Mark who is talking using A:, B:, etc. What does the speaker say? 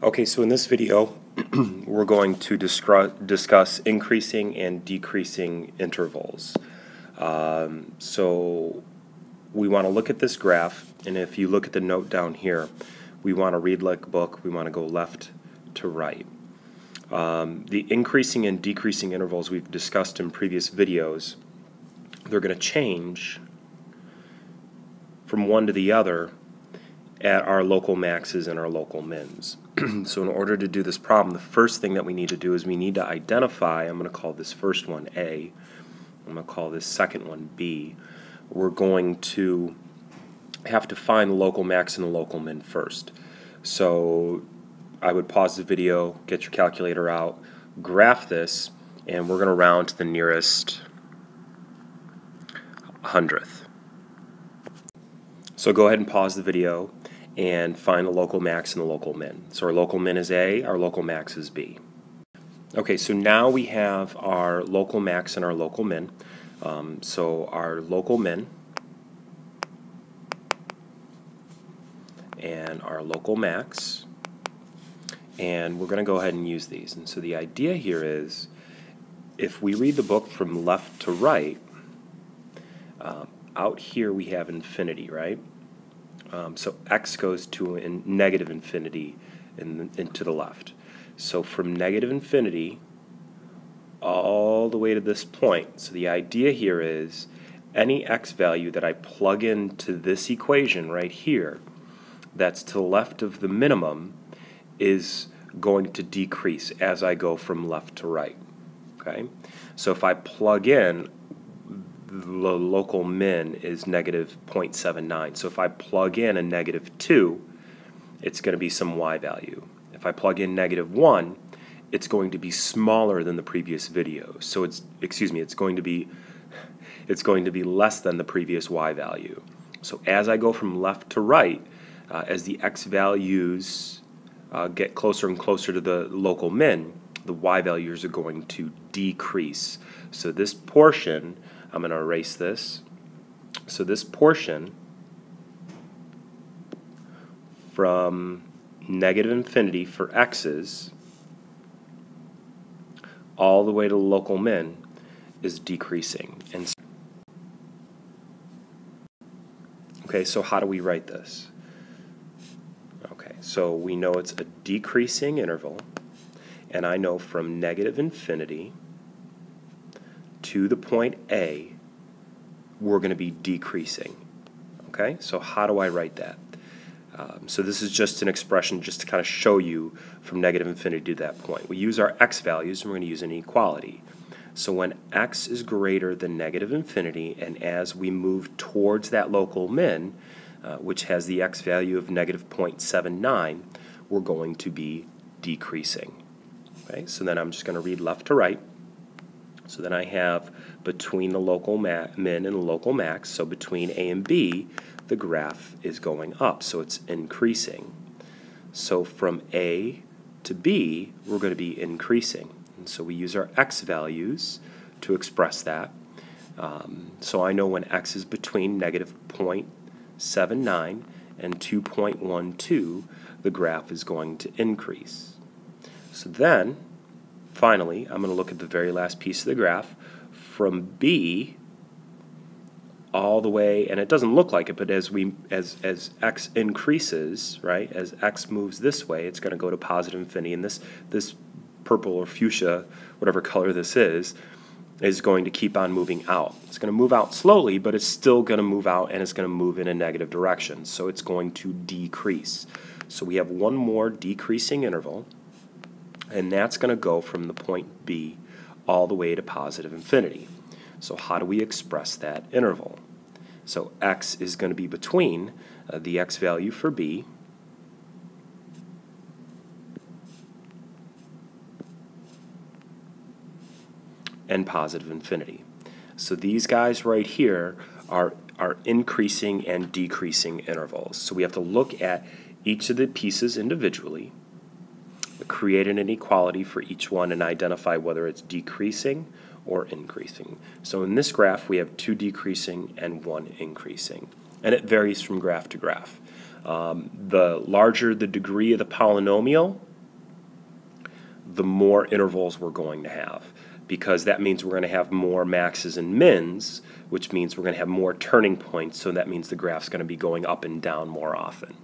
A: Okay, so in this video, we're going to discuss increasing and decreasing intervals. So we want to look at this graph, and if you look at the note down here, we want to read like a book. We want to go left to right. The increasing and decreasing intervals we've discussed in previous videos, they're going to change from one to the other at our local maxes and our local mins. So in order to do this problem, the first thing that we need to do is we need to identify, I'm going to call this first one A, I'm going to call this second one B. We're going to have to find the local max and the local min first. So I would pause the video, get your calculator out, graph this, and we're going to round to the nearest hundredth. So go ahead and pause the video and find the local max and the local min. So our local min is A, our local max is B. Okay, so now we have our local max and our local min. So our local min and our local max, and we're going to go ahead and use these. And so the idea here is, if we read the book from left to right, out here we have infinity, right? So x goes to negative infinity to the left. So from negative infinity all the way to this point. So the idea here is any x value that I plug into this equation right here that's to the left of the minimum is going to decrease as I go from left to right. Okay? So if I plug in, the local min is negative 0.79. So if I plug in a negative 2, it's going to be some y value. If I plug in negative 1, it's going to be smaller than the previous video. So it's going to be less than the previous y value. So as I go from left to right, as the x values get closer and closer to the local min, the y values are going to decrease. So this portion, I'm going to erase this. So this portion from negative infinity for x's all the way to the local min is decreasing. And okay, so how do we write this? Okay, so we know it's a decreasing interval, and I know from negative infinity to the point A, we're going to be decreasing. Okay, so how do I write that? So this is just an expression just to kind of show you from negative infinity to that point. We use our x values, and we're going to use an equality. So when x is greater than negative infinity, and as we move towards that local min, which has the x value of negative 0.79, we're going to be decreasing. Okay, so then I'm just going to read left to right. So then I have between the local min and the local max, so between A and B, the graph is going up, so it's increasing. So from A to B, we're going to be increasing. And so we use our x values to express that. So I know when x is between negative 0.79 and 2.12, the graph is going to increase. So then, finally, I'm going to look at the very last piece of the graph from B all the way, and it doesn't look like it, but as x increases, right, as x moves this way, it's going to go to positive infinity, and this purple or fuchsia, whatever color this is going to keep on moving out. It's going to move out slowly, but it's still going to move out, and it's going to move in a negative direction, so it's going to decrease. So we have one more decreasing interval, and that's going to go from the point B all the way to positive infinity. So how do we express that interval? So x is going to be between the x value for B and positive infinity. So these guys right here are increasing and decreasing intervals. So we have to look at each of the pieces individually, create an inequality for each one, and identify whether it's decreasing or increasing. So in this graph, we have 2 decreasing and 1 increasing, and it varies from graph to graph. The larger the degree of the polynomial, the more intervals we're going to have, because that means we're going to have more maxes and mins, which means we're going to have more turning points, so that means the graph's going to be going up and down more often.